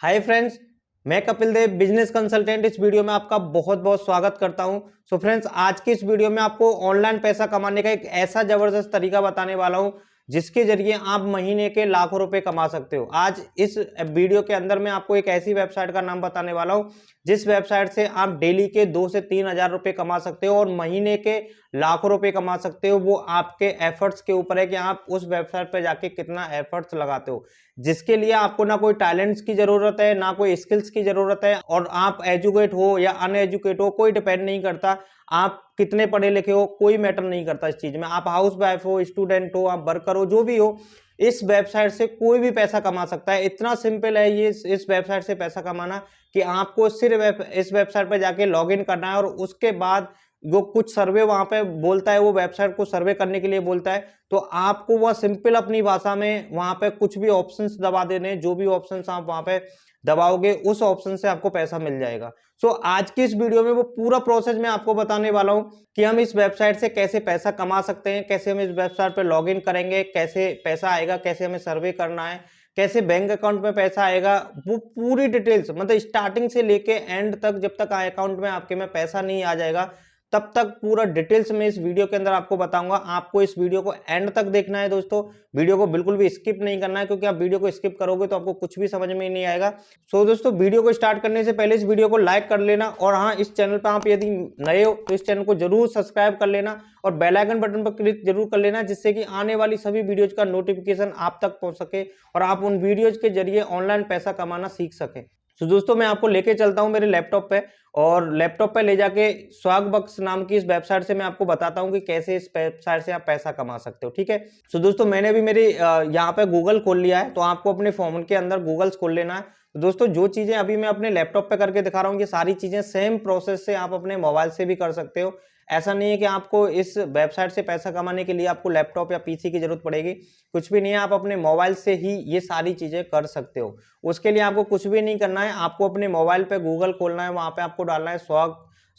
Hi friends, मैं Kapil Dev business consultant इस video में आपका बहुत बहुत स्वागत करता हूं। सो फ्रेंड्स, आज की इस वीडियो में आपको ऑनलाइन पैसा कमाने का एक ऐसा जबरदस्त तरीका बताने वाला हूं जिसके जरिए आप महीने के लाखों रुपए कमा सकते हो। आज इस वीडियो के अंदर मैं आपको एक ऐसी वेबसाइट का नाम बताने वाला हूं जिस वेबसाइट से आप डेली के 2 से 3 हजार रुपए कमा सकते हो और महीने के लाखों रुपए कमा सकते हो। वो आपके एफर्ट्स के ऊपर है कि आप उस वेबसाइट पर जाके कितना एफर्ट्स लगाते हो, जिसके लिए आपको ना कोई टैलेंट्स की जरूरत है, ना कोई स्किल्स की जरूरत है। और आप एजुकेट हो या अनएजुकेट हो, कोई डिपेंड नहीं करता। आप कितने पढ़े लिखे हो, कोई मैटर नहीं करता इस चीज में। आप हाउस वाइफ हो, स्टूडेंट हो, आप वर्कर हो, जो भी हो, इस वेबसाइट से कोई भी पैसा कमा सकता है। इतना सिंपल है ये इस वेबसाइट से पैसा कमाना कि आपको सिर्फ इस वेबसाइट पर जाके लॉग इन करना है और उसके बाद वो कुछ सर्वे वहां पे बोलता है, वो वेबसाइट को सर्वे करने के लिए बोलता है। तो आपको वह सिंपल अपनी भाषा में वहां पे कुछ भी ऑप्शंस दबा देने, जो भी ऑप्शंस आप वहां पे दबाओगे उस ऑप्शन से आपको पैसा मिल जाएगा। सो आज की इस वीडियो में वो पूरा प्रोसेस मैं आपको बताने वाला हूं कि हम इस वेबसाइट से कैसे पैसा कमा सकते हैं, कैसे हम इस वेबसाइट पर लॉग इन करेंगे, कैसे पैसा आएगा, कैसे हमें सर्वे करना है, कैसे बैंक अकाउंट में पैसा आएगा। वो पूरी डिटेल्स, मतलब स्टार्टिंग से लेके एंड तक, जब तक अकाउंट में आपके में पैसा नहीं आ जाएगा तब तक पूरा डिटेल्स में इस वीडियो के अंदर आपको बताऊंगा। आपको इस वीडियो को एंड तक देखना है दोस्तों, वीडियो को बिल्कुल भी स्किप नहीं करना है, क्योंकि आप वीडियो को स्किप करोगे तो आपको कुछ भी समझ में नहीं आएगा। सो दोस्तों, वीडियो को स्टार्ट करने से पहले इस वीडियो को लाइक कर लेना और हाँ, इस चैनल पर आप यदि नए हो तो इस चैनल को जरूर सब्सक्राइब कर लेना और बेल आइकन बटन पर क्लिक जरूर कर लेना, जिससे कि आने वाली सभी वीडियोज का नोटिफिकेशन आप तक पहुंच सके और आप उन वीडियोज के जरिए ऑनलाइन पैसा कमाना सीख सके। तो दोस्तों, मैं आपको लेके चलता हूं मेरे लैपटॉप पे और लैपटॉप पे ले जाके स्वागबक्स नाम की इस वेबसाइट से मैं आपको बताता हूं कि कैसे इस वेबसाइट से आप पैसा कमा सकते हो। ठीक है, तो दोस्तों, मैंने भी मेरी यहाँ पे गूगल खोल लिया है, तो आपको अपने फोन के अंदर गूगल खोल लेना है। तो दोस्तों, जो चीजें अभी मैं अपने लैपटॉप पे करके दिखा रहा हूँ, ये सारी चीजें सेम प्रोसेस से आप अपने मोबाइल से भी कर सकते हो। ऐसा नहीं है कि आपको इस वेबसाइट से पैसा कमाने के लिए आपको लैपटॉप या पीसी की जरूरत पड़ेगी, कुछ भी नहीं है। आप अपने मोबाइल से ही ये सारी चीजें कर सकते हो। उसके लिए आपको कुछ भी नहीं करना है, आपको अपने मोबाइल पे गूगल खोलना है, वहां पे आपको डालना है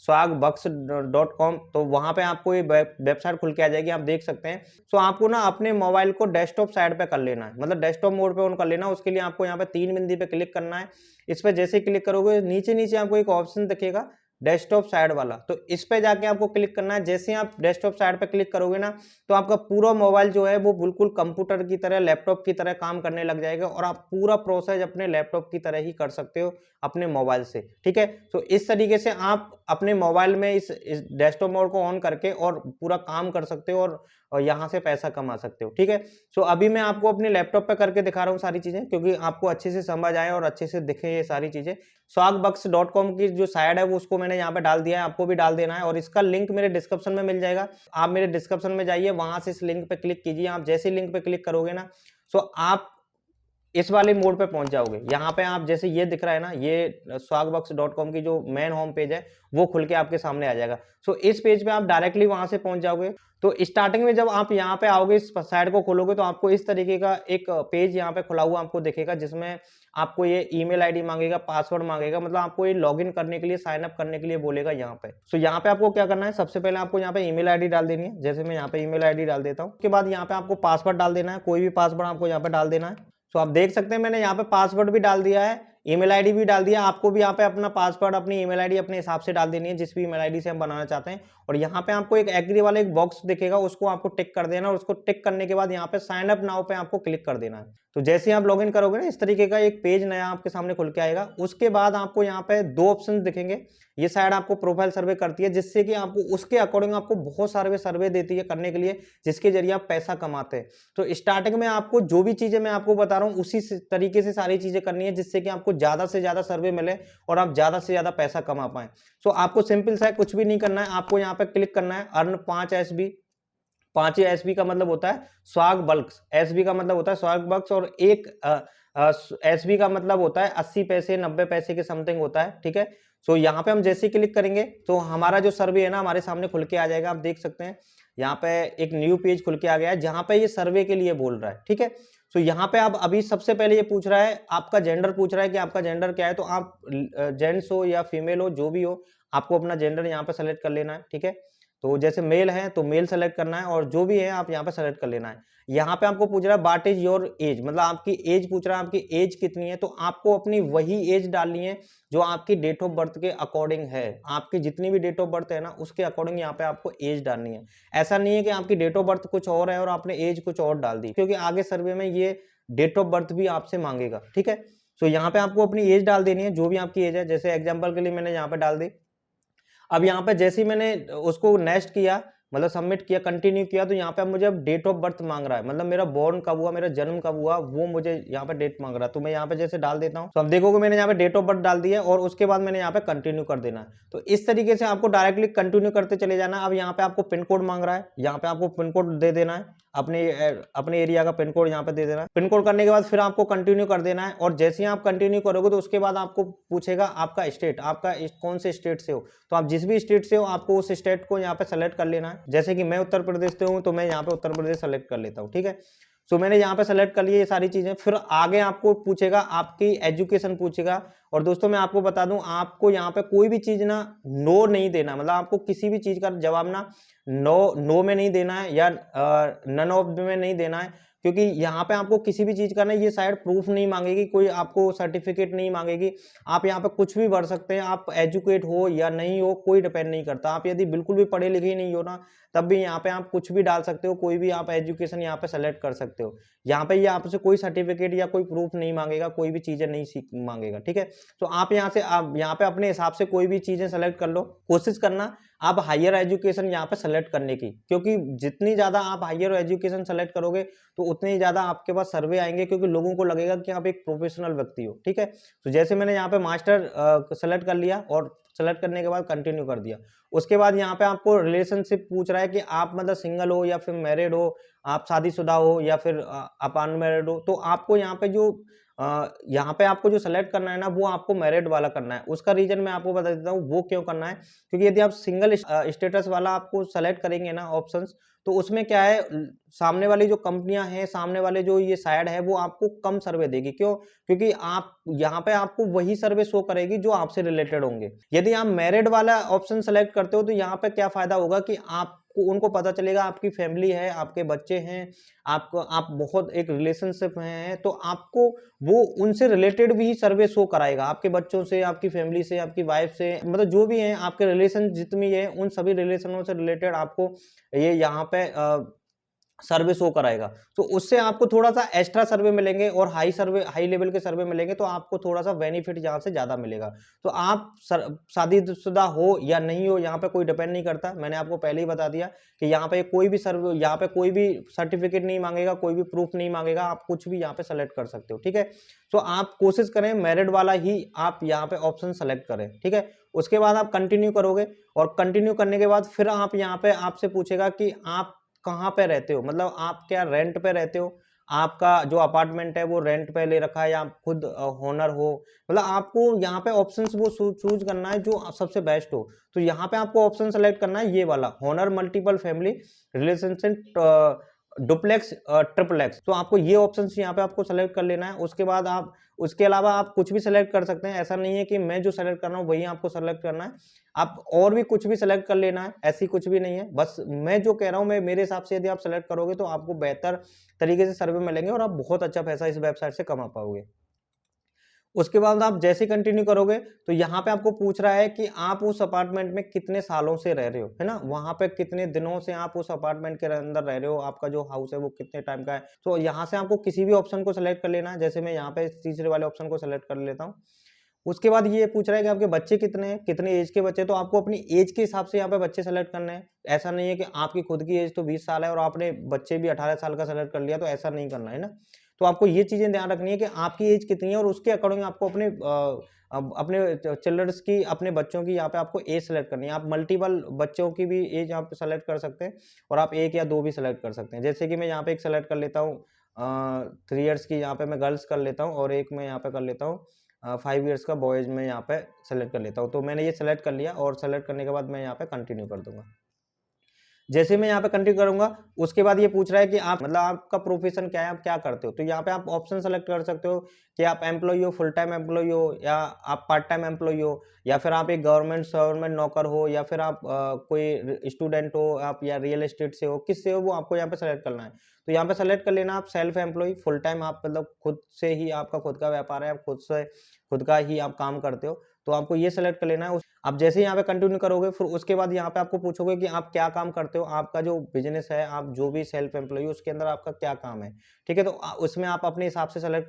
swagbucks.com। तो वहां पे आपको ये वेबसाइट खुल के आ जाएगी, आप देख सकते हैं। तो आपको ना अपने मोबाइल को डेस्कटॉप साइड पे कर लेना है, मतलब डेस्कटॉप मोड पे ऑन कर लेना है। उसके लिए आपको यहाँ पे 3 बिंदी पे क्लिक करना है। इस पे जैसे क्लिक करोगे, नीचे नीचे आपको एक ऑप्शन दिखेगा डेस्कटॉप साइड वाला, तो इस पे जाके आपको क्लिक करना है। जैसे आप डेस्कटॉप साइड पे क्लिक करोगे ना, तो आपका पूरा मोबाइल जो है वो बिल्कुल कंप्यूटर की तरह, लैपटॉप की तरह काम करने लग जाएगा और आप पूरा प्रोसेस अपने लैपटॉप की तरह ही कर सकते हो अपने मोबाइल से। ठीक है, तो इस तरीके से आप अपने मोबाइल में इस डेस्कटॉप मोड को ऑन करके और पूरा काम कर सकते हो और यहाँ से पैसा कमा सकते हो। ठीक है, सो अभी मैं आपको अपने लैपटॉप पे करके दिखा रहा हूँ सारी चीजें, क्योंकि आपको अच्छे से समझ आए और अच्छे से दिखे ये सारी चीजें। swagbucks.com की जो साइट है वो उसको मैंने यहाँ पे डाल दिया है, आपको भी डाल देना है और इसका लिंक मेरे डिस्क्रिप्शन में मिल जाएगा। आप मेरे डिस्क्रिप्शन में जाइए, वहां से इस लिंक पे क्लिक कीजिए। आप जैसे लिंक पे क्लिक करोगे ना, सो आप इस वाले मोड पे पहुंच जाओगे। यहाँ पे आप जैसे ये दिख रहा है ना, ये swagbucks.com की जो मेन होम पेज है वो खुल के आपके सामने आ जाएगा। सो इस पेज पे आप डायरेक्टली वहां से पहुंच जाओगे। तो स्टार्टिंग में जब आप यहाँ पे आओगे, इस साइड को खोलोगे, तो आपको इस तरीके का एक पेज यहाँ पे खुला हुआ आपको दिखेगा, जिसमें आपको ये ईमेल आईडी मांगेगा, पासवर्ड मांगेगा, मतलब आपको ये लॉगिन करने के लिए, साइन अप करने के लिए बोलेगा यहाँ पे। सो यहाँ पे आपको क्या करना है, सबसे पहले आपको यहाँ पे ईमेल आईडी डाल देनी है। जैसे मैं यहाँ पे ईमेल आईडी डाल देता हूँ, उसके बाद यहाँ पे आपको पासवर्ड डाल देना है, कोई भी पासवर्ड आपको यहाँ पे डाल देना है। तो आप देख सकते हैं मैंने यहाँ पे पासवर्ड भी डाल दिया है, ईमेल आईडी भी डाल दिया। आपको भी यहाँ पे अपना पासवर्ड, अपनी ईमेल आईडी अपने हिसाब से डाल देनी है, जिस भी ईमेल आईडी से हम बनाना चाहते हैं। और यहाँ पे आपको एक एग्री वाला एक बॉक्स दिखेगा, उसको आपको टिक कर देना और उसको टिक करने के बाद यहाँ पे साइन अप नाउ पे आपको क्लिक कर देना है। तो जैसे ही आप लॉगिन करोगे ना, इस तरीके का एक पेज नया आपके सामने खुल के आएगा। उसके बाद आपको यहाँ पे 2 ऑप्शन दिखेंगे। ये साइड आपको प्रोफाइल सर्वे करती है, जिससे कि आपको उसके अकॉर्डिंग आपको बहुत सारे सर्वे देती है करने के लिए, जिसके जरिए आप पैसा कमाते हैं। तो स्टार्टिंग में आपको जो भी चीजें मैं आपको बता रहा हूँ उसी तरीके से सारी चीजें करनी है, जिससे कि आपको ज्यादा से ज्यादा सर्वे मिले और आप ज्यादा से ज्यादा पैसा कमा पाए। सो आपको सिंपल सा कुछ भी नहीं करना है, आपको यहाँ पे क्लिक करना है अर्न 5 SB। 5 SB का मतलब होता है स्वाग बल्क्स, SB का मतलब होता है स्वाग बक्स, और एक SB का मतलब होता है 80 पैसे 90 पैसे के समथिंग होता है। ठीक है, सो यहाँ पे हम जैसे ही क्लिक करेंगे तो हमारा जो सर्वे है ना हमारे सामने खुल के आ जाएगा। आप देख सकते हैं यहाँ पे एक न्यू पेज खुल के आ गया है, जहां पे ये सर्वे के लिए बोल रहा है। ठीक है, सो यहाँ पे आप अभी सबसे पहले ये पूछ रहा है, आपका जेंडर पूछ रहा है कि आपका जेंडर क्या है। तो आप जेंट्स हो या फीमेल हो, जो भी हो, आपको अपना जेंडर यहाँ पे सेलेक्ट कर लेना है। ठीक है, तो जैसे मेल है तो मेल सेलेक्ट करना है और जो भी है आप यहाँ पे सेलेक्ट कर लेना है। यहाँ पे आपको पूछ रहा है व्हाट इज योर एज, मतलब आपकी एज पूछ रहा है, आपकी एज कितनी है, तो आपको अपनी वही एज डालनी है जो आपकी डेट ऑफ बर्थ के अकॉर्डिंग है। आपकी जितनी भी डेट ऑफ बर्थ है ना उसके अकॉर्डिंग यहाँ पे आपको एज डालनी है। ऐसा नहीं है कि आपकी डेट ऑफ बर्थ कुछ और है और आपने एज कुछ और डाल दी, क्योंकि आगे सर्वे में ये डेट ऑफ बर्थ भी आपसे मांगेगा, ठीक है। तो यहाँ पे आपको अपनी एज डाल देनी है, जो भी आपकी एज है। जैसे एग्जांपल के लिए मैंने यहाँ पे डाल दी। अब यहाँ पे जैसे ही मैंने उसको नेक्स्ट किया, मतलब सबमिट किया, कंटिन्यू किया, तो यहाँ पे अब मुझे अब डेट ऑफ बर्थ मांग रहा है, मतलब मेरा बोर्न कब हुआ, मेरा जन्म कब हुआ, वो मुझे यहाँ पे डेट मांग रहा है। तो मैं यहाँ पे जैसे डाल देता हूँ, तो अब देखोगे मैंने यहाँ पे डेट ऑफ बर्थ डाल दिया और उसके बाद मैंने यहाँ पे कंटिन्यू कर देना है। तो इस तरीके से आपको डायरेक्टली कंटिन्यू करते चले जाना। अब यहाँ पे आपको पिन कोड मांग रहा है, यहाँ पे आपको पिन कोड दे देना है, अपने एरिया का पिन कोड यहाँ पे दे देना है। पिन कोड करने के बाद फिर आपको कंटिन्यू कर देना है और जैसे ही आप कंटिन्यू करोगे तो उसके बाद आपको पूछेगा आपका स्टेट, आपका कौन से स्टेट से हो। तो आप जिस भी स्टेट से हो आपको उस स्टेट को यहाँ पे सेलेक्ट कर लेना है। जैसे कि मैं उत्तर प्रदेश से हूँ तो मैं यहाँ पे उत्तर प्रदेश सेलेक्ट कर लेता हूँ, ठीक है। सो मैंने यहाँ पे सेलेक्ट कर लिया ये सारी चीजें। फिर आगे आपको पूछेगा, आपकी एजुकेशन पूछेगा। और दोस्तों मैं आपको बता दूं, आपको यहाँ पे कोई भी चीज ना नो नहीं देना, मतलब आपको किसी भी चीज का जवाब ना नो में नहीं देना है या नन ऑफ में नहीं देना है, क्योंकि यहाँ पे आपको किसी भी चीज का ना ये साइड प्रूफ नहीं मांगेगी, कोई आपको सर्टिफिकेट नहीं मांगेगी। आप यहाँ पे कुछ भी भर सकते हैं, आप एजुकेट हो या नहीं हो कोई डिपेंड नहीं करता। आप यदि बिल्कुल भी पढ़े लिखे ही नहीं हो ना, तब भी यहाँ पे आप कुछ भी डाल सकते हो, कोई भी आप एजुकेशन यहाँ पे सेलेक्ट कर सकते हो। यहाँ पे ये आपसे कोई सर्टिफिकेट या कोई प्रूफ नहीं मांगेगा, कोई भी चीजें नहीं मांगेगा, ठीक है। तो आप यहाँ पे अपने हिसाब से कोई भी चीजें सेलेक्ट कर लो। कोशिश करना आप हायर एजुकेशन यहाँ पे सेलेक्ट करने की, क्योंकि जितनी ज्यादा आप हायर एजुकेशन सेलेक्ट करोगे तो उतनी ज्यादा आपके पास सर्वे आएंगे, क्योंकि लोगों को लगेगा कि आप एक प्रोफेशनल व्यक्ति हो, ठीक है। तो जैसे मैंने यहाँ पे मास्टर सेलेक्ट कर लिया और सेलेक्ट करने के बाद कंटिन्यू कर दिया। उसके बाद यहाँ पे आपको रिलेशनशिप पूछ रहा है कि आप मतलब सिंगल हो या फिर मैरिड हो, आप शादीशुदा हो या फिर आप अनमैरिड हो। तो आपको यहाँ पे यहाँ पे आपको जो सेलेक्ट करना है ना वो आपको मैरिड वाला करना है। उसका रीजन मैं आपको बता देता हूँ वो क्यों करना है, क्योंकि यदि आप सिंगल स्टेटस वाला आपको सेलेक्ट करेंगे ना ऑप्शंस, तो उसमें क्या है, सामने वाली जो कंपनियां हैं, सामने वाले जो ये साइड है वो आपको कम सर्वे देगी। क्यों? क्योंकि आप यहाँ पे आपको वही सर्वे शो करेगी जो आपसे रिलेटेड होंगे। यदि आप मैरिड वाला ऑप्शन सेलेक्ट करते हो तो यहाँ पे क्या फायदा होगा कि आपको उनको पता चलेगा आपकी फैमिली है, आपके बच्चे हैं, आप बहुत एक रिलेशनशिप में हैं, तो आपको वो उनसे रिलेटेड भी सर्वे शो कराएगा, आपके बच्चों से, आपकी फैमिली से, आपकी वाइफ से, मतलब जो भी हैं आपके रिलेशन जितनी है उन सभी रिलेशनों से रिलेटेड आपको ये यहाँ पे सर्वे शो कराएगा। तो उससे आपको थोड़ा सा एक्स्ट्रा सर्वे मिलेंगे और हाई लेवल के सर्वे मिलेंगे, तो आपको थोड़ा सा बेनिफिट यहाँ से ज्यादा मिलेगा। तो आप शादीशुदा हो या नहीं हो यहाँ पे कोई डिपेंड नहीं करता। मैंने आपको पहले ही बता दिया कि यहाँ पे कोई भी सर्वे, यहाँ पे कोई भी सर्टिफिकेट नहीं मांगेगा, कोई भी प्रूफ नहीं मांगेगा, आप कुछ भी यहाँ पे सेलेक्ट कर सकते हो, ठीक है। तो आप कोशिश करें मैरिड वाला ही आप यहाँ पे ऑप्शन सेलेक्ट करें, ठीक है। उसके बाद आप कंटिन्यू करोगे और कंटिन्यू करने के बाद फिर आप यहाँ पे आपसे पूछेगा कि आप कहाँ पे रहते हो, मतलब आप क्या रेंट पे रहते हो, आपका जो अपार्टमेंट है वो रेंट पे ले रखा है या आप खुद ओनर हो। मतलब आपको यहाँ पे ऑप्शंस वो चूज करना है जो सबसे बेस्ट हो। तो यहाँ पे आपको ऑप्शन सेलेक्ट करना है ये वाला, owner multiple family relationship duplex triplex. तो आपको ये ऑप्शन यहाँ पे आपको सेलेक्ट कर लेना है। उसके बाद आप उसके अलावा आप कुछ भी सेलेक्ट कर सकते हैं, ऐसा नहीं है कि मैं जो सेलेक्ट कर रहा हूँ वही आपको सेलेक्ट करना है, आप और भी कुछ भी सेलेक्ट कर लेना है, ऐसी कुछ भी नहीं है। बस मैं जो कह रहा हूँ, मैं मेरे हिसाब से यदि आप सेलेक्ट करोगे तो आपको बेहतर तरीके से सर्वे मिलेंगे और आप बहुत अच्छा पैसा इस वेबसाइट से कमा पाओगे। उसके बाद आप जैसे कंटिन्यू करोगे तो यहाँ पे आपको पूछ रहा है कि आप उस अपार्टमेंट में कितने सालों से रह रहे हो, है ना, वहां पे कितने दिनों से आप उस अपार्टमेंट के अंदर रह रहे हो, आपका जो हाउस है वो कितने टाइम का है। तो यहाँ से आपको किसी भी ऑप्शन को सेलेक्ट कर लेना है। जैसे मैं यहाँ पे तीसरे वाले ऑप्शन को सेलेक्ट कर लेता हूँ। उसके बाद ये पूछ रहा है कि आपके बच्चे कितने हैं, कितने एज के बच्चे, तो आपको अपनी एज के हिसाब से यहाँ पे बच्चे सेलेक्ट करने हैं। ऐसा नहीं है कि आपकी खुद की एज तो 20 साल है और आपने बच्चे भी 18 साल का सेलेक्ट कर लिया, तो ऐसा नहीं करना है ना। तो आपको ये चीजें ध्यान रखनी है कि आपकी एज कितनी है और उसके अकॉर्डिंग आपको अपने चिल्ड्रंस की, अपने बच्चों की यहाँ पे आपको एज सेलेक्ट करनी है। आप मल्टीपल बच्चों की भी एज यहाँ पे सेलेक्ट कर सकते हैं और आप 1 या 2 भी सेलेक्ट कर सकते हैं। जैसे कि मैं यहाँ पे एक सेलेक्ट कर लेता हूँ 3 इयर्स की, यहाँ पे मैं गर्ल्स कर लेता हूँ और एक मैं यहाँ पे कर लेता हूँ 5 इयर्स का बॉयज में यहाँ पे सेलेक्ट कर लेता हूँ। तो मैंने ये सेलेक्ट कर लिया और सेलेक्ट करने के बाद मैं यहाँ पे कंटिन्यू कर दूंगा। जैसे मैं यहाँ पे कंटिन्यू करूंगा, उसके बाद ये पूछ रहा है कि आप मतलब आपका प्रोफेशन क्या है, आप क्या करते हो। तो यहाँ पे आप ऑप्शन सेलेक्ट कर सकते हो कि आप एम्प्लॉय हो, फुल टाइम एम्प्लॉय हो, या आप पार्ट टाइम एम्प्लॉय हो, या फिर आप एक गवर्नमेंट नौकर हो, या फिर आप कोई स्टूडेंट हो, आप या रियल एस्टेट से हो, किससे हो वो आपको यहाँ पे सेलेक्ट करना है। तो यहाँ पे सेलेक्ट कर लेना आप सेल्फ एम्प्लॉय, फुल टाइम आप मतलब खुद से ही आपका खुद का व्यापार है, आप खुद का ही आप काम करते हो, तो आपको ये सेलेक्ट कर लेना है। आप जैसे ही यहाँ पे कंटिन्यू करोगे, फिर उसके बाद यहाँ पे आपको पूछोगे कि आप क्या काम करते हो, आपका जो बिजनेस है, आप जो भी सेल्फ एम्प्लॉय हो उसके अंदर आपका क्या काम है, ठीक है। तो उसमें आप अपने हिसाब से सेलेक्ट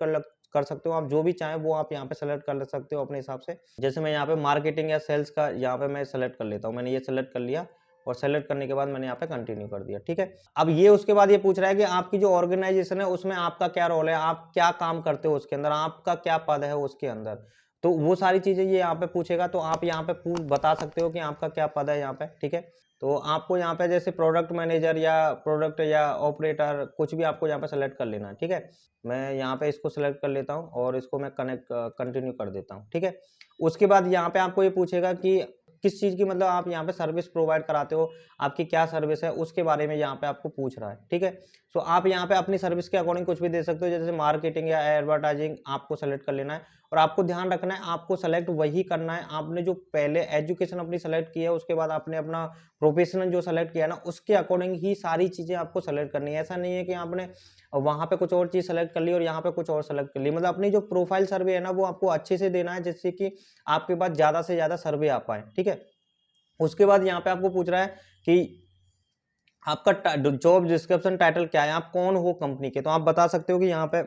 कर सकते हो, आप जो भी चाहें वो आप यहाँ पे सेलेक्ट कर सकते हो अपने हिसाब से। जैसे मैं यहाँ पे मार्केटिंग या सेल्स का यहाँ पे मैं सेलेक्ट कर लेता हूँ, मैंने ये सेलेक्ट कर लिया, और सेलेक्ट करने के बाद मैंने यहाँ पे कंटिन्यू कर दिया, ठीक है। अब ये उसके बाद ये पूछ रहा है कि आपकी जो ऑर्गेनाइजेशन है उसमें आपका क्या रोल है, आप क्या काम करते हो उसके अंदर, आपका क्या पद है उसके अंदर। तो वो सारी चीजें ये यहाँ पे पूछेगा, तो आप यहाँ पे बता सकते हो कि आपका क्या पद है यहाँ पे, ठीक है। तो आपको यहाँ पे जैसे प्रोडक्ट मैनेजर या प्रोडक्ट या ऑपरेटर कुछ भी आपको यहाँ पे सेलेक्ट कर लेना है, ठीक है। मैं यहाँ पे इसको सेलेक्ट कर लेता हूँ और इसको मैं कंटिन्यू कर देता हूँ, ठीक है। उसके बाद यहाँ पे आपको ये पूछेगा कि किस चीज़ की मतलब आप यहाँ पे सर्विस प्रोवाइड कराते हो, आपकी क्या सर्विस है, उसके बारे में यहाँ पे आपको पूछ रहा है, ठीक है। तो आप यहाँ पे अपनी सर्विस के अकॉर्डिंग कुछ भी दे सकते हो, जैसे मार्केटिंग या एडवर्टाइजिंग आपको सेलेक्ट कर लेना है। और आपको ध्यान रखना है, आपको सेलेक्ट वही करना है, आपने जो पहले एजुकेशन अपनी सेलेक्ट की है, उसके बाद आपने अपना प्रोफेशनल जो सेलेक्ट किया है ना, उसके अकॉर्डिंग ही सारी चीज़ें आपको सेलेक्ट करनी है। ऐसा नहीं है कि आपने वहाँ पे कुछ और चीज़ सेलेक्ट कर ली और यहाँ पे कुछ और सेलेक्ट कर ली। मतलब अपनी जो प्रोफाइल सर्वे है ना, वो आपको अच्छे से देना है, जिससे कि आपके पास ज़्यादा से ज़्यादा सर्वे आ पाए, ठीक है। उसके बाद यहाँ पे आपको पूछ रहा है कि आपका जॉब डिस्क्रिप्शन टाइटल क्या है, आप कौन हो कंपनी के। तो आप बता सकते हो कि यहाँ पे,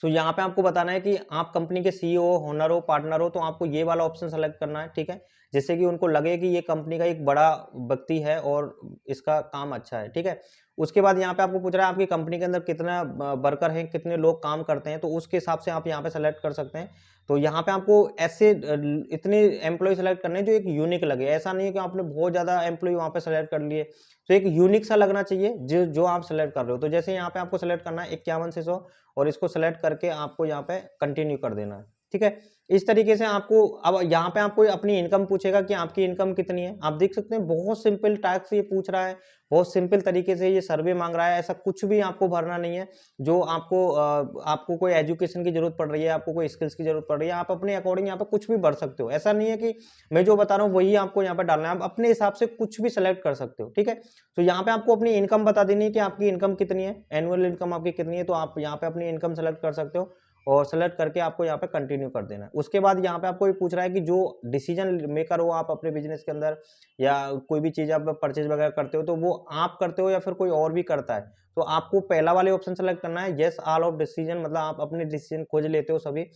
तो यहाँ पे आपको बताना है कि आप कंपनी के सीईओ, ओनर हो, पार्टनर हो, तो आपको ये वाला ऑप्शन सेलेक्ट करना है, ठीक है। जिससे कि उनको लगे कि ये कंपनी का एक बड़ा व्यक्ति है और इसका काम अच्छा है, ठीक है। उसके बाद यहाँ पे आपको पूछ रहा है आपकी कंपनी के अंदर कितना वर्कर हैं, कितने लोग काम करते हैं, तो उसके हिसाब से आप यहाँ पे सेलेक्ट कर सकते हैं। तो यहाँ पे आपको ऐसे इतने एम्प्लॉय सेलेक्ट करने हैं जो एक यूनिक लगे। ऐसा नहीं है कि आपने बहुत ज़्यादा एम्प्लॉय वहाँ पे सेलेक्ट कर लिए, तो एक यूनिक सा लगना चाहिए जो जो आप सेलेक्ट कर रहे हो। तो जैसे यहाँ पे आपको सेलेक्ट करना है 51 से 100, और इसको सेलेक्ट करके आपको यहाँ पे कंटिन्यू कर देना है, ठीक है। इस तरीके से आपको अब यहाँ पे आपको अपनी इनकम पूछेगा कि आपकी इनकम कितनी है। आप देख सकते हैं बहुत सिंपल टास्क से ये पूछ रहा है, बहुत सिंपल तरीके से ये सर्वे मांग रहा है। ऐसा कुछ भी आपको भरना नहीं है जो आपको कोई एजुकेशन की जरूरत पड़ रही है, आपको कोई स्किल्स की जरूरत पड़ रही है, आप अपने अकॉर्डिंग यहाँ पे कुछ भी भर सकते हो। ऐसा नहीं है कि मैं जो बता रहा हूँ वही आपको यहाँ पे डालना है, आप अपने हिसाब से कुछ भी सेलेक्ट कर सकते हो, ठीक है। तो यहाँ पे आपको अपनी इनकम बता देनी है कि आपकी इनकम कितनी है, एनुअल इनकम आपकी कितनी है। तो आप यहाँ पे अपनी इनकम सेलेक्ट कर सकते हो और सेलेक्ट करके आपको यहाँ पे कंटिन्यू कर देना है। उसके बाद यहाँ पे आपको ये पूछ रहा है कि जो डिसीजन मेकर हो आप अपने बिजनेस के अंदर, या कोई भी चीज़ आप परचेज वगैरह करते हो, तो वो आप करते हो या फिर कोई और भी करता है। तो आपको पहला वाले ऑप्शन सेलेक्ट करना है, येस ऑल ऑफ डिसीजन, मतलब आप अपने डिसीजन खोज लेते हो सभी।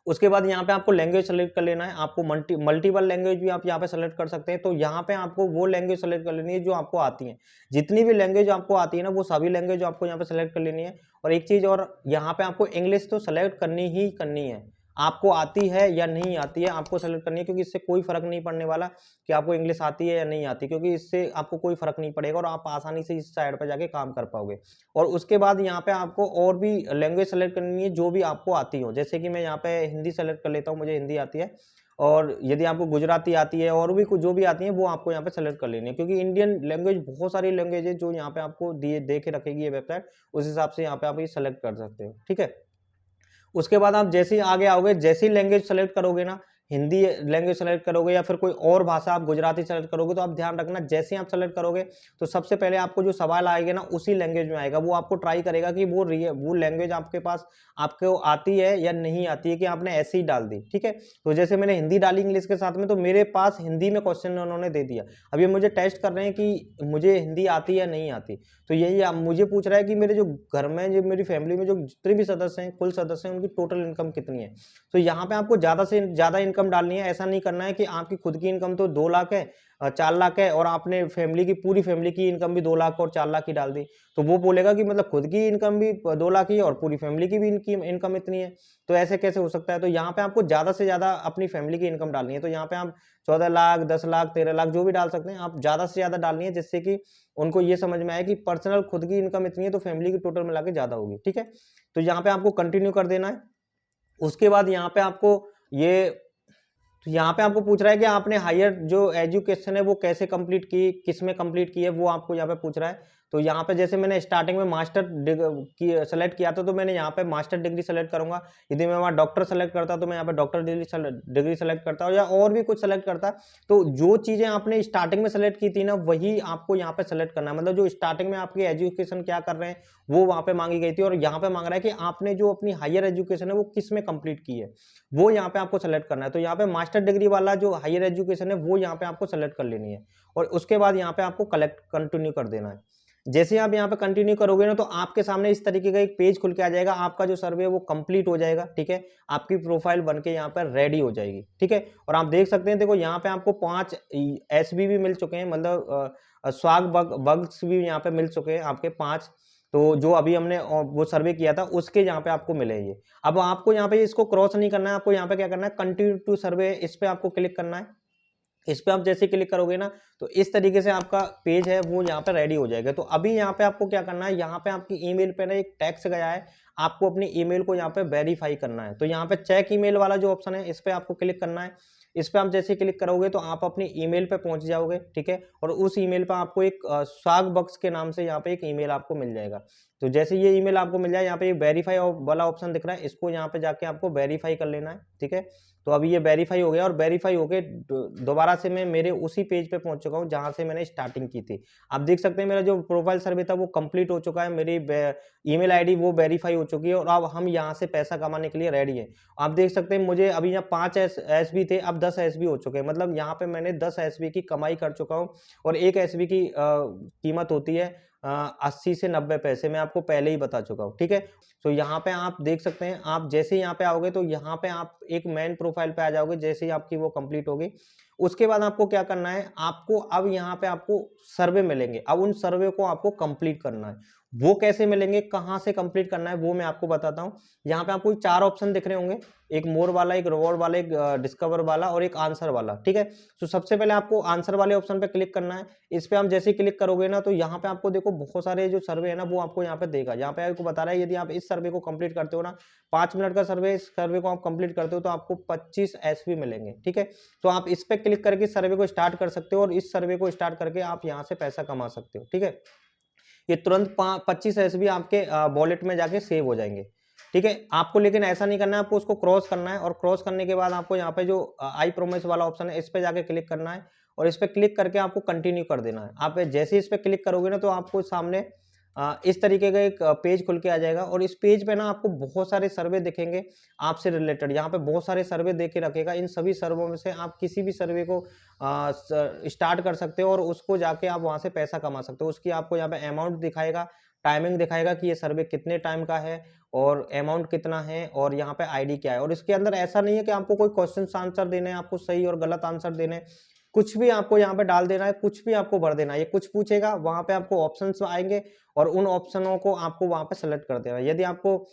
उसके बाद यहाँ पे आपको लैंग्वेज सेलेक्ट कर लेना है, आपको मल्टीपल लैंग्वेज भी आप यहाँ पे सेलेक्ट कर सकते हैं। तो यहाँ पे आपको वो लैंग्वेज सेलेक्ट कर लेनी है जो आपको आती है। जितनी भी लैंग्वेज आपको आती है ना, वो सभी लैंग्वेज आपको यहाँ पे सेलेक्ट कर लेनी है। और एक चीज़ और, यहाँ पे आपको इंग्लिश तो सेलेक्ट करनी ही करनी है। आपको आती है या नहीं आती है, आपको सेलेक्ट करनी है, क्योंकि इससे कोई फर्क नहीं पड़ने वाला कि आपको इंग्लिश आती है या नहीं आती, क्योंकि इससे आपको कोई फर्क नहीं पड़ेगा और आप आसानी से इस साइड पर जाके काम कर पाओगे। और उसके बाद यहाँ पे आपको और भी लैंग्वेज सेलेक्ट करनी है जो भी आपको आती हो। जैसे कि मैं यहाँ पे हिंदी सेलेक्ट कर लेता हूँ, मुझे हिंदी आती है। और यदि आपको गुजराती आती है और भी कुछ जो भी आती है वो आपको यहाँ पे सेलेक्ट कर लेनी है, क्योंकि इंडियन लैंग्वेज बहुत सारी लैंग्वेज है जो यहाँ पे आपको दे के रखेगी ये वेबसाइट। उस हिसाब से यहाँ पे आप ये सेलेक्ट कर सकते हो, ठीक है। उसके बाद आप जैसे ही आगे आओगे, जैसे ही लैंग्वेज सेलेक्ट करोगे ना, हिंदी लैंग्वेज सेलेक्ट करोगे या फिर कोई और भाषा आप गुजराती सेलेक्ट करोगे, तो आप ध्यान रखना जैसे ही आप सेलेक्ट करोगे तो सबसे पहले आपको जो सवाल आएगा ना उसी लैंग्वेज में आएगा। वो आपको ट्राई करेगा कि वो लैंग्वेज आपके पास आपको आती है या नहीं आती है, कि आपने ऐसे ही डाल दी, ठीक है। तो जैसे मैंने हिंदी डाली इंग्लिश के साथ में, तो मेरे पास हिंदी में क्वेश्चन उन्होंने दे दिया। अब ये मुझे टेस्ट कर रहे हैं कि मुझे हिंदी आती है या नहीं आती। तो यही मुझे पूछ रहा है कि मेरे जो घर में, जो मेरी फैमिली में जो जितने भी सदस्य हैं, कुल सदस्य हैं, उनकी टोटल इनकम कितनी है। तो यहाँ पे आपको ज़्यादा से ज़्यादा इनकम डालनी है। ऐसा नहीं करना है कि आपकी खुद की इनकम तो 2 लाख है, 4 लाख है, और आपने पूरी फैमिली की इनकम भी 2 लाख और 4 लाख की डाल दी। तो वो बोलेगा कि मतलब खुद की इनकम भी 2 लाख ही है और पूरी फैमिली की भी इनकी इनकम इतनी है, तो ऐसे कैसे हो सकता है। तो यहाँ पे आपको ज़्यादा से ज़्यादा अपनी फैमिली की इनकम डालनी है। तो यहाँ पे आप 14 लाख, 10 लाख, 13 लाख जो भी डाल सकते हैं, आप ज़्यादा से ज़्यादा डालनी है, जिससे कि उनको ये समझ में आए कि पर्सनल खुद की इनकम इतनी है तो फैमिली की टोटल मिला के ज़्यादा होगी, ठीक है। तो यहाँ पे आपको कंटिन्यू कर देना है। उसके बाद यहाँ पे आपको ये तो यहाँ पे आपको पूछ रहा है कि आपने हायर जो एजुकेशन है वो कैसे कंप्लीट की, किस में कंप्लीट की है, वो आपको यहाँ पे पूछ रहा है। तो यहाँ पे जैसे मैंने स्टार्टिंग में मास्टर की सेलेक्ट किया था, तो मैंने यहाँ पे मास्टर डिग्री सेलेक्ट करूंगा। यदि मैं वहाँ डॉक्टर सेलेक्ट करता तो मैं यहाँ पे डॉक्टर डिग्री सेलेक्ट करता हूँ, या और भी कुछ सेलेक्ट करता। तो जो चीज़ें आपने स्टार्टिंग में सेलेक्ट की थी ना, वही आपको यहाँ पे सेलेक्ट करना है। मतलब जो स्टार्टिंग में आपकी एजुकेशन क्या कर रहे हैं वो वहाँ पे मांगी गई थी, और यहाँ पे मांग रहा है कि आपने जो अपनी हायर एजुकेशन है वो किस में कंप्लीट की है, वो यहाँ पे आपको सेलेक्ट करना है। तो यहाँ पे मास्टर डिग्री वाला जो हायर एजुकेशन है वो यहाँ पे आपको सेलेक्ट कर लेनी है, और उसके बाद यहाँ पे आपको कलेक्ट कंटिन्यू कर देना है। जैसे आप यहाँ पे कंटिन्यू करोगे ना, तो आपके सामने इस तरीके का एक पेज खुल के आ जाएगा। आपका जो सर्वे है वो कंप्लीट हो जाएगा, ठीक है। आपकी प्रोफाइल बन के यहाँ पर रेडी हो जाएगी, ठीक है। और आप देख सकते हैं, देखो यहाँ पे आपको 5 एसबी भी मिल चुके हैं, मतलब स्वाग बग्स भी यहाँ पे मिल चुके हैं आपके 5। तो जो अभी हमने वो सर्वे किया था उसके यहाँ पे आपको मिले ये। अब आपको यहाँ पे इसको क्रॉस नहीं करना है, आपको यहाँ पे क्या करना है, कंटिन्यू टू सर्वे, इस पे आपको क्लिक करना है। इस पे आप जैसे क्लिक करोगे ना, तो इस तरीके से आपका पेज है वो यहाँ पे रेडी हो जाएगा। तो अभी यहाँ पे आपको क्या करना है, यहाँ पे आपकी ईमेल पे ना एक टैक्स गया है, आपको अपनी ईमेल को यहाँ पे वेरीफाई करना है। तो यहाँ पे चेक ईमेल वाला जो ऑप्शन है, इस पे आपको क्लिक करना है। इस पे आप जैसे क्लिक करोगे तो आप अपनी ईमेल पे पहुंच जाओगे, ठीक है। और उस ईमेल पे आपको एक स्वाग बक्स के नाम से यहाँ पे एक ईमेल आपको मिल जाएगा। तो जैसे ये ईमेल आपको मिल जाए, यहाँ पे वेरीफाई वाला ऑप्शन दिख रहा है, इसको यहाँ पे जाके आपको वेरीफाई कर लेना है, ठीक है। तो अभी ये वेरीफाई हो गया, और वेरीफाई होके दोबारा से मैं मेरे उसी पेज पे पहुंच चुका हूँ जहां से मैंने स्टार्टिंग की थी। आप देख सकते हैं मेरा जो प्रोफाइल सर्वे था वो कंप्लीट हो चुका है, मेरी ईमेल आईडी वो वेरीफाई हो चुकी है, और अब हम यहाँ से पैसा कमाने के लिए रेडी है। आप देख सकते हैं मुझे अभी यहाँ 5 एसबी थे, अब 10 एसबी हो चुके हैं। मतलब यहाँ पे मैंने 10 एसबी की कमाई कर चुका हूँ, और एक एसबी की कीमत होती है 80 से 90 पैसे, मैं आपको पहले ही बता चुका हूँ, ठीक है। तो यहाँ पे आप देख सकते हैं, आप जैसे ही यहाँ पे आओगे तो यहाँ पे आप एक मेन प्रोफाइल पे आ जाओगे, जैसे ही आपकी वो कंप्लीट होगी। उसके बाद आपको क्या करना है, आपको अब यहाँ पे आपको सर्वे मिलेंगे, अब उन सर्वे को आपको कंप्लीट करना है। वो कैसे मिलेंगे, कहाँ से कंप्लीट करना है, वो मैं आपको बताता हूँ। यहाँ पे आपको 4 ऑप्शन दिख रहे होंगे, एक मोर वाला, एक रिवॉर्ड वाला, एक डिस्कवर वाला, और एक आंसर वाला, ठीक है। तो सबसे पहले आपको आंसर वाले ऑप्शन पे क्लिक करना है। इस पे आप जैसे क्लिक करोगे ना, तो यहाँ पे आपको देखो बहुत सारे जो सर्वे है ना वो आपको यहाँ पे देगा। यहाँ पे आपको बता रहा है, यदि आप इस सर्वे को कंप्लीट करते हो ना, 5 मिनट का सर्वे, इस सर्वे को आप कंप्लीट करते हो तो आपको 25 एसपी मिलेंगे, ठीक है। तो आप इस पे क्लिक करके सर्वे को स्टार्ट कर सकते हो, और इस सर्वे को स्टार्ट करके आप यहाँ से पैसा कमा सकते हो, ठीक है। ये तुरंत 25 एसबी आपके वॉलेट में जाके सेव हो जाएंगे, ठीक है। आपको लेकिन ऐसा नहीं करना है, आपको उसको क्रॉस करना है, और क्रॉस करने के बाद आपको यहाँ पे जो आई प्रोमिस वाला ऑप्शन है, इस पे जाके क्लिक करना है, और इस पे क्लिक करके आपको कंटिन्यू कर देना है। आप जैसे इस पे क्लिक करोगे ना, तो आपको सामने इस तरीके का एक पेज खुल के आ जाएगा, और इस पेज पे ना आपको बहुत सारे सर्वे दिखेंगे आपसे रिलेटेड। यहाँ पे बहुत सारे सर्वे दे के रखेगा, इन सभी सर्वों में से आप किसी भी सर्वे को स्टार्ट कर सकते हो, और उसको जाके आप वहां से पैसा कमा सकते हो। उसकी आपको यहाँ पे अमाउंट दिखाएगा, टाइमिंग दिखाएगा कि ये सर्वे कितने टाइम का है, और अमाउंट कितना है, और यहाँ पे आईडी क्या है। और इसके अंदर ऐसा नहीं है कि आपको कोई क्वेश्चन आंसर देने हैं, आपको सही और गलत आंसर देने हैं। कुछ भी आपको यहाँ पे डाल देना है, कुछ भी आपको भर देना है। ये कुछ पूछेगा, वहां पे आपको ऑप्शंस आएंगे, और उन ऑप्शनों को आपको वहां पे सेलेक्ट कर देना है। यदि आपको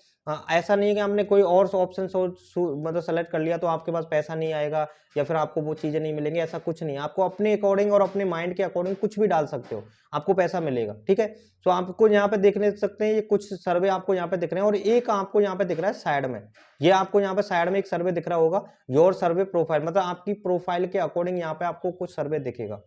ऐसा नहीं है कि आपने कोई और ऑप्शन मतलब सेलेक्ट कर लिया तो आपके पास पैसा नहीं आएगा, या फिर आपको वो चीजें नहीं मिलेंगी, ऐसा कुछ नहीं है। आपको अपने अकॉर्डिंग और अपने माइंड के अकॉर्डिंग कुछ भी डाल सकते हो, आपको पैसा मिलेगा, ठीक है। तो आपको यहाँ पे देखने सकते हैं, ये कुछ सर्वे आपको यहाँ पे दिख रहे हैं, और एक आपको यहाँ पे दिख रहा है साइड में। ये आपको यहाँ पे साइड में एक सर्वे दिख रहा होगा, योर सर्वे प्रोफाइल, मतलब आपकी प्रोफाइल के अकॉर्डिंग यहाँ पे आपको कुछ सर्वे दिखेगा,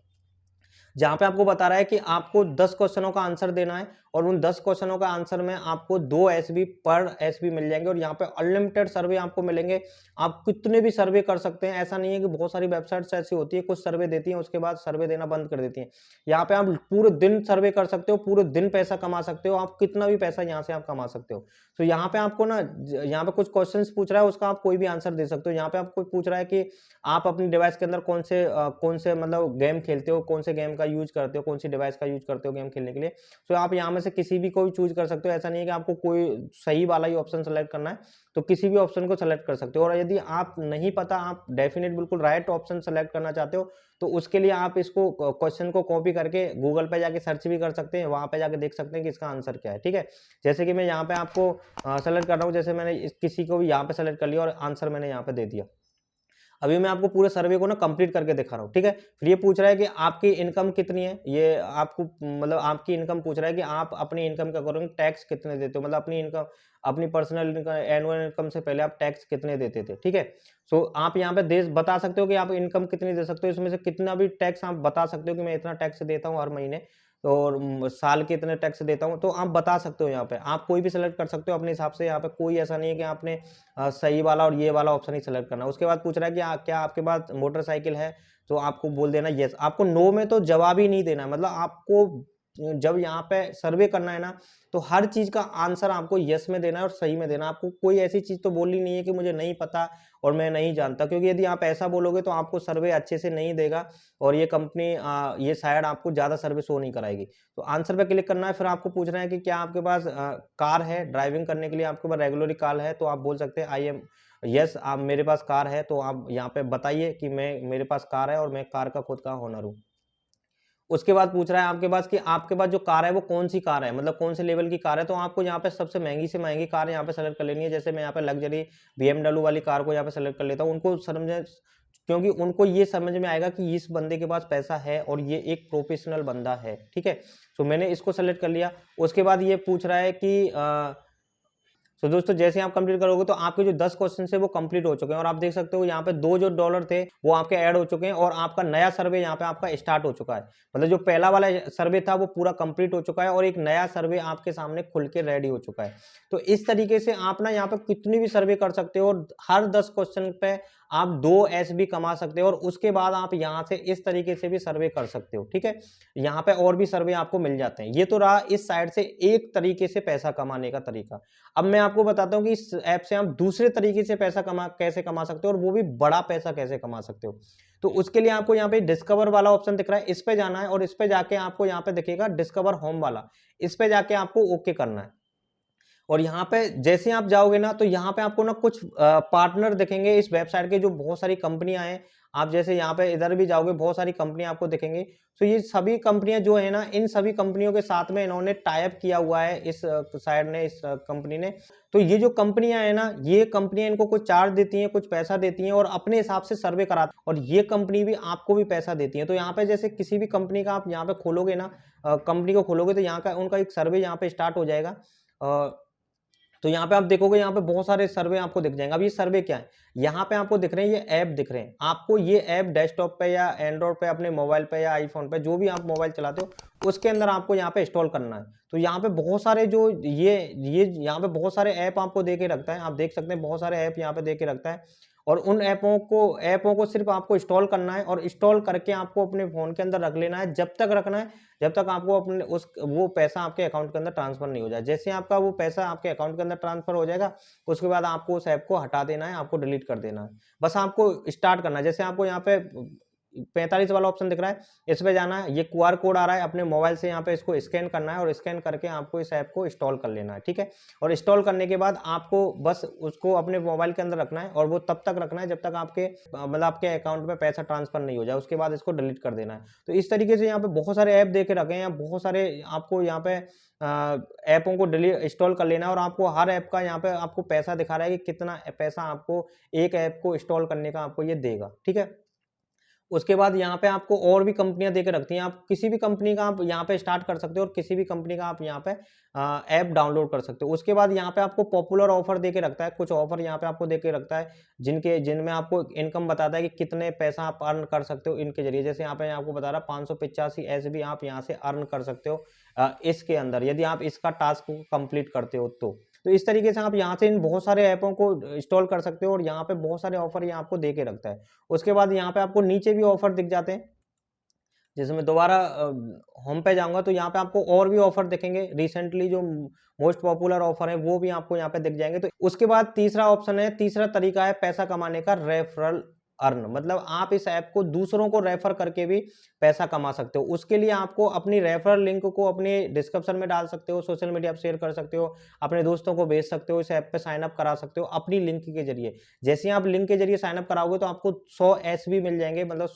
जहां पे आपको बता रहा है कि आपको 10 क्वेश्चनों का आंसर देना है, और उन 10 क्वेश्चनों का आंसर में आपको 2 एसबी पर एसबी मिल जाएंगे। और यहाँ पे अनलिमिटेड सर्वे आपको मिलेंगे, आप कितने भी सर्वे कर सकते हैं। ऐसा नहीं है कि बहुत सारी वेबसाइट्स ऐसी होती है, कुछ सर्वे देती हैं उसके बाद सर्वे देना बंद कर देती हैं। यहाँ पे आप पूरे दिन सर्वे कर सकते हो, पूरे दिन पैसा कमा सकते हो, आप कितना भी पैसा यहाँ से आप कमा सकते हो। तो यहाँ पे आपको ना, यहाँ पे कुछ क्वेश्चन पूछ रहा है, उसका आप कोई भी आंसर दे सकते हो। यहाँ पे आपको पूछ रहा है कि आप अपनी डिवाइस के अंदर कौन से मतलब गेम खेलते हो, कौन से गेम का यूज करते हो, कौन सी डिवाइस का यूज करते हो गेम खेलने के लिए। तो आप यहाँ में से किसी भी को चूज कर सकते हो। ऐसा नहीं है कि आपको कोई सही वाला ही ऑप्शन सेलेक्ट करना है, तो किसी भी ऑप्शन को सेलेक्ट कर सकते हो। और यदि आप नहीं पता, आप डेफिनेट बिल्कुल राइट ऑप्शन सेलेक्ट करना चाहते हो, तो उसके लिए आप इसको क्वेश्चन को कॉपी करके गूगल पे जाके सर्च भी कर सकते हैं, वहां पे जाके देख सकते हैं कि इसका आंसर क्या है, ठीक है। जैसे कि मैं यहाँ पे आपको सेलेक्ट कर रहा हूँ, जैसे मैंने किसी को भी यहाँ पे सेलेक्ट कर लिया और आंसर मैंने यहाँ पे दे दिया। अभी मैं आपको पूरे सर्वे को ना कंप्लीट करके दिखा रहा हूँ, ठीक है। फिर ये पूछ रहा है कि आपकी इनकम कितनी है, ये आपको मतलब आपकी इनकम पूछ रहा है कि आप अपनी इनकम के अकॉर्डिंग टैक्स कितने देते हो, मतलब अपनी इनकम, अपनी पर्सनल इनकम, एनुअल इनकम से पहले आप टैक्स कितने देते थे, ठीक है। सो आप यहाँ पे दे बता सकते हो कि आप इनकम कितनी दे सकते हो, इसमें से कितना भी टैक्स आप बता सकते हो कि मैं इतना टैक्स देता हूँ हर महीने, और साल के इतने टैक्स देता हूँ, तो आप बता सकते हो। यहाँ पे आप कोई भी सेलेक्ट कर सकते हो अपने हिसाब से, यहाँ पे कोई ऐसा नहीं है कि आपने सही वाला और ये वाला ऑप्शन ही सेलेक्ट करना। उसके बाद पूछ रहा है कि क्या आपके पास मोटरसाइकिल है, तो आपको बोल देना यस। आपको नो में तो जवाब ही नहीं देना, मतलब आपको जब यहाँ पे सर्वे करना है ना, तो हर चीज का आंसर आपको यस में देना है और सही में देना है। आपको कोई ऐसी चीज तो बोलनी नहीं है कि मुझे नहीं पता और मैं नहीं जानता, क्योंकि यदि आप ऐसा बोलोगे तो आपको सर्वे अच्छे से नहीं देगा और ये कंपनी ये शायद आपको ज्यादा सर्वे शो नहीं कराएगी। तो आंसर पे क्लिक करना है। फिर आपको पूछ रहे हैं कि क्या आपके पास कार है, ड्राइविंग करने के लिए आपके पास रेगुलरली कार है, तो आप बोल सकते हैं आई एम यस, आप मेरे पास कार है, तो आप यहाँ पे बताइए कि मैं मेरे पास कार है और मैं कार का खुद का ओनर हूँ। उसके बाद पूछ रहा है आपके पास कि आपके पास जो कार है वो कौन सी कार है, मतलब कौन से लेवल की कार है, तो आपको यहाँ पे सबसे महंगी से महंगी कार यहाँ पे सेलेक्ट कर लेनी है। जैसे मैं यहाँ पे लग्जरी BMW वाली कार को यहाँ पे सेलेक्ट कर लेता हूँ, उनको समझ, क्योंकि उनको ये समझ में आएगा कि इस बंदे के पास पैसा है और ये एक प्रोफेशनल बंदा है, ठीक है। तो मैंने इसको सेलेक्ट कर लिया। उसके बाद ये पूछ रहा है कि तो दोस्तों जैसे ही आप कंप्लीट करोगे तो आपके जो 10 क्वेश्चन है वो कंप्लीट हो चुके हैं, और आप देख सकते हो यहाँ पे 2 जो डॉलर थे वो आपके ऐड हो चुके हैं, और आपका नया सर्वे यहाँ पे आपका स्टार्ट हो चुका है। मतलब जो पहला वाला सर्वे था वो पूरा कंप्लीट हो चुका है और एक नया सर्वे आपके सामने खुल के रेडी हो चुका है। तो इस तरीके से आप ना यहाँ पे कितनी भी सर्वे कर सकते हो, और हर 10 क्वेश्चन पे आप 2 एस भी कमा सकते हो, और उसके बाद आप यहाँ से इस तरीके से भी सर्वे कर सकते हो, ठीक है। यहाँ पे और भी सर्वे आपको मिल जाते हैं। ये तो रहा इस साइड से एक तरीके से पैसा कमाने का तरीका। अब मैं आपको बताता हूँ कि इस ऐप से आप दूसरे तरीके से पैसा कैसे कमा सकते हो, और वो भी बड़ा पैसा कैसे कमा सकते हो। तो उसके लिए आपको यहाँ पे डिस्कवर वाला ऑप्शन दिख रहा है, इस पे जाना है, और इस पे जाके आपको यहाँ पे दिखेगा डिस्कवर होम वाला, इस पे जाके आपको ओके करना है। और यहाँ पे जैसे आप जाओगे ना, तो यहाँ पे आपको ना कुछ पार्टनर दिखेंगे इस वेबसाइट के, जो बहुत सारी कंपनियां हैं। आप जैसे यहाँ पे इधर भी जाओगे, बहुत सारी कंपनियां आपको दिखेंगी। तो ये सभी कंपनियां जो है ना, इन सभी कंपनियों के साथ में इन्होंने टाई अप किया हुआ है इस साइड ने, इस कंपनी ने। तो ये जो कंपनियां है ना, ये कंपनियां इनको कुछ चार्ज देती हैं, कुछ पैसा देती हैं, और अपने हिसाब से सर्वे कराती हैं, और ये कंपनी भी आपको भी पैसा देती है। तो यहाँ पे जैसे किसी भी कंपनी का आप यहाँ पे खोलोगे ना, कंपनी को खोलोगे, तो यहाँ का उनका एक सर्वे यहाँ पे स्टार्ट हो जाएगा। तो यहाँ पे आप देखोगे, यहाँ पे बहुत सारे सर्वे आपको दिख जाएंगे। अब ये सर्वे क्या है, यहाँ पे आपको दिख रहे हैं, ये ऐप दिख रहे हैं आपको। ये ऐप डेस्कटॉप पे या एंड्रॉइड पे, अपने मोबाइल पे या आईफोन पे, जो भी आप मोबाइल चलाते हो, उसके अंदर आपको यहाँ पे इंस्टॉल करना है। तो यहाँ पे बहुत सारे जो ये यहाँ पे बहुत सारे ऐप आपको दे के रखता है। आप देख सकते हैं बहुत सारे ऐप यहाँ पे दे के रखता है, और उन ऐपों को सिर्फ आपको इंस्टॉल करना है, और इंस्टॉल करके आपको अपने फोन के अंदर रख लेना है। जब तक रखना है जब तक आपको अपने वो पैसा आपके अकाउंट के अंदर ट्रांसफर नहीं हो जाए। जैसे आपका वो पैसा आपके अकाउंट के अंदर ट्रांसफर हो जाएगा, उसके बाद आपको उस ऐप को हटा देना है, आपको डिलीट कर देना है। बस आपको स्टार्ट करना है। जैसे आपको यहाँ पे 45 वाला ऑप्शन दिख रहा है, इस पे जाना है। ये QR कोड आ रहा है, अपने मोबाइल से यहाँ पे इसको स्कैन करना है, और स्कैन करके आपको इस ऐप को इंस्टॉल कर लेना है, ठीक है। और इंस्टॉल करने के बाद आपको बस उसको अपने मोबाइल के अंदर रखना है, और वो तब तक रखना है जब तक आपके मतलब आपके अकाउंट में पैसा ट्रांसफर नहीं हो जाए। उसके बाद इसको डिलीट कर देना है। तो इस तरीके से यहाँ पे बहुत सारे ऐप दे के रखे हैं, बहुत सारे आपको यहाँ पे ऐपों को डिलीट इंस्टॉल कर लेना है, और आपको हर ऐप का यहाँ पे आपको पैसा दिखा रहा है कि कितना पैसा आपको एक ऐप को इंस्टॉल करने का आपको ये देगा, ठीक है। उसके बाद यहाँ पे आपको और भी कंपनियां देके रखती हैं। आप किसी भी कंपनी का आप यहाँ पे स्टार्ट कर सकते हो, और किसी भी कंपनी का आप यहाँ पे ऐप डाउनलोड कर सकते हो। उसके बाद यहाँ पे आपको पॉपुलर ऑफर देके रखता है, कुछ ऑफर यहाँ पे आपको देके रखता है, जिनमें आपको इनकम बताता है कि कितने पैसा आप अर्न कर सकते हो इनके जरिए। जैसे यहाँ पे आपको बता रहा 585 SB आप यहाँ से अर्न कर सकते हो इसके अंदर, यदि आप इसका टास्क को कंप्लीट करते हो तो इस तरीके से आप यहाँ से इन बहुत सारे ऐपों को इंस्टॉल कर सकते हो, और यहाँ पे बहुत सारे ऑफर ये आपको दे के रखता है। उसके बाद यहाँ पे आपको नीचे भी ऑफर दिख जाते हैं। जैसे मैं दोबारा होम पे जाऊंगा, तो यहाँ पे आपको और भी ऑफर दिखेंगे। रिसेंटली जो मोस्ट पॉपुलर ऑफर है वो भी आपको यहाँ पे दिख जाएंगे। तो उसके बाद तीसरा ऑप्शन है, तीसरा तरीका है पैसा कमाने का, रेफरल अर्न। मतलब आप इस ऐप को दूसरों को रेफर करके भी पैसा कमा सकते हो। उसके लिए आपको अपनी रेफरल लिंक को अपने डिस्क्रिप्शन में डाल सकते हो, सोशल मीडिया पर शेयर कर सकते हो, अपने दोस्तों को भेज सकते हो, इस ऐप पे साइन अप करा सकते हो अपनी लिंक के जरिए। जैसे ही आप लिंक के जरिए साइन अप कराओगे, तो आपको 100 SB मिल जाएंगे, मतलब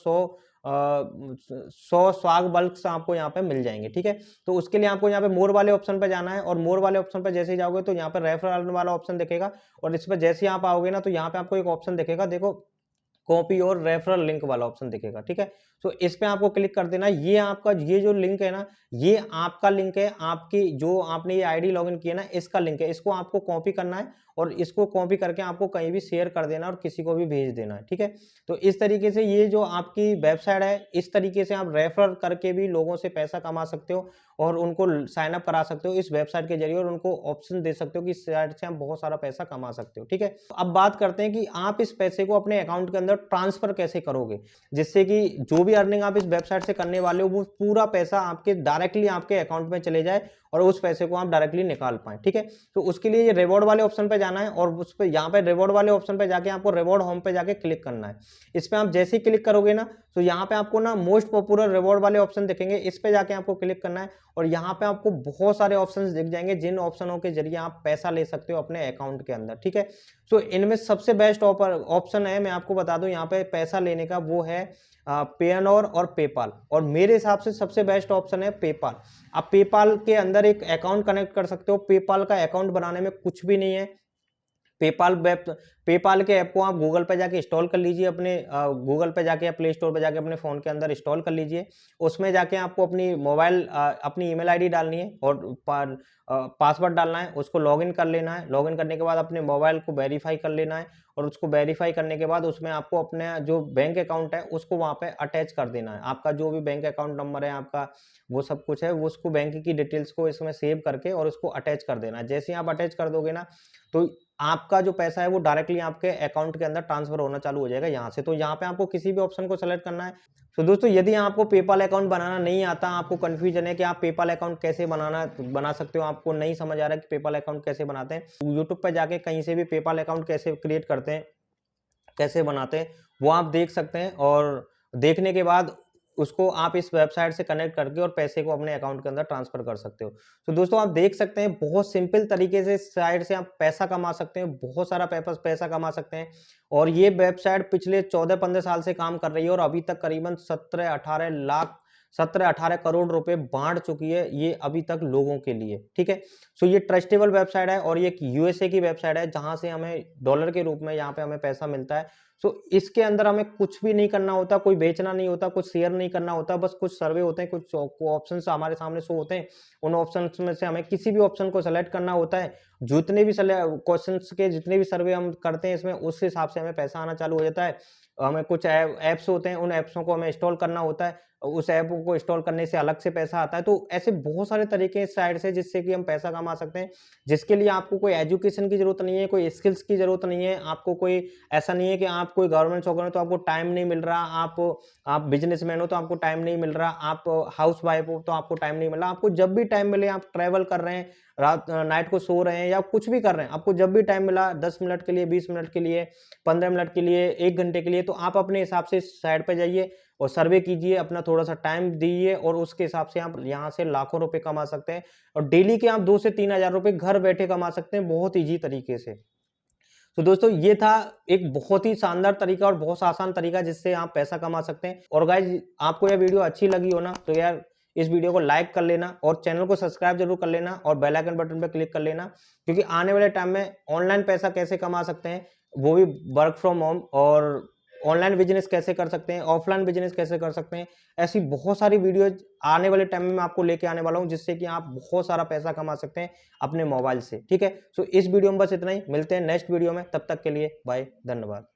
100 स्वाग बल्क्स आपको यहाँ पे मिल जाएंगे, ठीक है। तो उसके लिए आपको यहाँ पे मोर वाले ऑप्शन पे जाना है, और मोर वाले ऑप्शन पे जैसे ही जाओगे, तो यहाँ पे रेफरल वाला ऑप्शन दिखेगा, और इस पर जैसे ही आप आओगे ना, तो यहाँ पे आपको एक ऑप्शन दिखेगा, देखो कॉपी और रेफरल लिंक वाला ऑप्शन दिखेगा, ठीक है। तो इस पे आपको क्लिक कर देना। ये आपका ये जो लिंक है ना, ये आपका लिंक है, आपकी जो आपने ये आईडी लॉगिन किया ना, इसका लिंक है। इसको आपको कॉपी करना है और इसको कॉपी करके आपको कहीं भी शेयर कर देना और किसी को भी भेज देना है, ठीक है। तो इस तरीके से ये जो आपकी वेबसाइट है, इस तरीके से आप रेफर करके भी लोगों से पैसा कमा सकते हो और उनको साइन अप करा सकते हो इस वेबसाइट के जरिए और उनको ऑप्शन दे सकते हो कि इस साइट से आप बहुत सारा पैसा कमा सकते हो, ठीक है। अब बात करते हैं कि आप इस पैसे को अपने अकाउंट के अंदर ट्रांसफर कैसे करोगे, जिससे कि जो भी अर्निंग आप इस वेबसाइट से करने वाले हो वो पूरा पैसा आपके डायरेक्टली आपके अकाउंट में चले जाए और उस पैसे को आप डायरेक्टली निकाल पाए, ठीक है। तो उसके लिए ये रिवॉर्ड वाले ऑप्शन पे जाना है और उस पे यहाँ पे रिवॉर्ड वाले ऑप्शन पे जाके आपको रिवॉर्ड होम पे जाके क्लिक करना है। इस पे आप जैसे ही क्लिक करोगे ना, तो यहाँ पे आपको ना मोस्ट पॉपुलर रिवॉर्ड वाले ऑप्शन दिखेंगे, इस पे जाके आपको क्लिक करना है और यहाँ पे आपको बहुत सारे ऑप्शंस दिख जाएंगे जिन ऑप्शनों के जरिए आप पैसा ले सकते हो अपने अकाउंट के अंदर, ठीक है। तो इनमें सबसे बेस्ट ऑप्शन है, मैं आपको बता दूं यहाँ पे पैसा लेने का, वो है पेनोर और पेपाल, और मेरे हिसाब से सबसे बेस्ट ऑप्शन है पेपाल। आप पेपाल के अंदर एक अकाउंट कनेक्ट कर सकते हो। पेपाल का अकाउंट बनाने में कुछ भी नहीं है। पेपाल के ऐप को आप गूगल पे जाके इंस्टॉल कर लीजिए, अपने गूगल पे जाके या प्ले स्टोर पे जाके अपने फ़ोन के अंदर इंस्टॉल कर लीजिए। उसमें जाके आपको अपनी अपनी ईमेल आईडी डालनी है और पासवर्ड डालना है, उसको लॉगिन कर लेना है। लॉगिन करने के बाद अपने मोबाइल को वेरीफाई कर लेना है और उसको वेरीफाई करने के बाद उसमें आपको अपने जो बैंक अकाउंट है उसको वहाँ पे अटैच कर देना है। आपका जो भी बैंक अकाउंट नंबर है आपका, वो सब कुछ है, वो उसको बैंक की डिटेल्स को इसमें सेव करके और उसको अटैच कर देना है। जैसे ही आप अटैच कर दोगे ना, तो आपका जो पैसा है वो डायरेक्टली आपके अकाउंट के अंदर ट्रांसफर होना चालू हो जाएगा यहाँ से। तो यहाँ पे आपको किसी भी ऑप्शन को सेलेक्ट करना है। तो दोस्तों, यदि आपको पेपाल अकाउंट बनाना नहीं आता, आपको कंफ्यूजन है कि आप पेपाल अकाउंट कैसे बना सकते हो, आपको नहीं समझ आ रहा है कि पेपाल अकाउंट कैसे बनाते हैं, यूट्यूब पे जाके कहीं से भी पेपाल अकाउंट कैसे क्रिएट करते हैं, कैसे बनाते हैं, वो आप देख सकते हैं और देखने के बाद उसको आप इस वेबसाइट से कनेक्ट करके और पैसे को अपने अकाउंट के अंदर ट्रांसफर कर सकते हो। तो दोस्तों, आप देख सकते हैं बहुत सिंपल तरीके से इस साइट से आप पैसा कमा सकते हैं, बहुत सारा पैसा कमा सकते हैं। और ये वेबसाइट पिछले 14-15 साल से काम कर रही है और अभी तक करीबन 17-18 करोड़ रुपए बांट चुकी है ये अभी तक लोगों के लिए, ठीक है। सो ये ट्रस्टेबल वेबसाइट है और ये एक यूएसए की वेबसाइट है जहां से हमें डॉलर के रूप में यहाँ पे हमें पैसा मिलता है। सो इसके अंदर हमें कुछ भी नहीं करना होता, कोई बेचना नहीं होता, कुछ शेयर नहीं करना होता, बस कुछ सर्वे होते हैं, कुछ ऑप्शंस हमारे सामने शो होते हैं। उन ऑप्शंस में से हमें किसी भी ऑप्शन को सेलेक्ट करना होता है। जितने भी क्वेश्चंस के जितने भी सर्वे हम करते हैं इसमें, उस हिसाब से हमें पैसा आना चालू हो जाता है। हमें कुछ ऐप्स होते हैं, उन ऐप्सों को हमें इंस्टॉल करना होता है, उस ऐप को इंस्टॉल करने से अलग से पैसा आता है। तो ऐसे बहुत सारे तरीके इस साइट से जिससे कि हम पैसा कमा सकते हैं, जिसके लिए आपको कोई एजुकेशन की जरूरत नहीं है, कोई स्किल्स की जरूरत नहीं है, आपको कोई ऐसा नहीं है कि आप कोई गवर्नमेंट जॉब करें तो आपको टाइम नहीं मिल रहा, आप बिजनेसमैन हो तो आपको टाइम नहीं मिल रहा, आप हाउस वाइफ हो तो आपको टाइम नहीं मिल रहा। आपको जब भी टाइम मिले, आप ट्रैवल कर रहे हैं, रात नाइट को सो रहे हैं या कुछ भी कर रहे हैं, आपको जब भी टाइम मिला 10 मिनट के लिए, 20 मिनट के लिए, 15 मिनट के लिए, 1 घंटे के लिए, तो आप अपने हिसाब से इस साइट पे जाइए और सर्वे कीजिए, अपना थोड़ा-सा टाइम दीजिए और उसके हिसाब से आप यहाँ से लाखों रुपए कमा सकते हैं और डेली के आप 2 से 3 हज़ार रुपए घर बैठे कमा सकते हैं बहुत ईज़ी तरीके से। तो दोस्तों, ये था एक बहुत ही शानदार तरीका और बहुत आसान तरीका जिससे आप पैसा कमा सकते हैं। और गाइस, आपको यह वीडियो अच्छी लगी हो ना, तो यार इस वीडियो को लाइक कर लेना और चैनल को सब्सक्राइब जरूर कर लेना और बेल आइकन बटन पर क्लिक कर लेना, क्योंकि आने वाले टाइम में ऑनलाइन पैसा कैसे कमा सकते हैं, वो भी वर्क फ्रॉम होम, और ऑनलाइन बिजनेस कैसे कर सकते हैं, ऑफलाइन बिजनेस कैसे कर सकते हैं, ऐसी बहुत सारी वीडियोज आने वाले टाइम में मैं आपको लेके आने वाला हूं जिससे कि आप बहुत सारा पैसा कमा सकते हैं अपने मोबाइल से, ठीक है। सो इस वीडियो में बस इतना ही, मिलते हैं नेक्स्ट वीडियो में, तब तक के लिए बाय, धन्यवाद।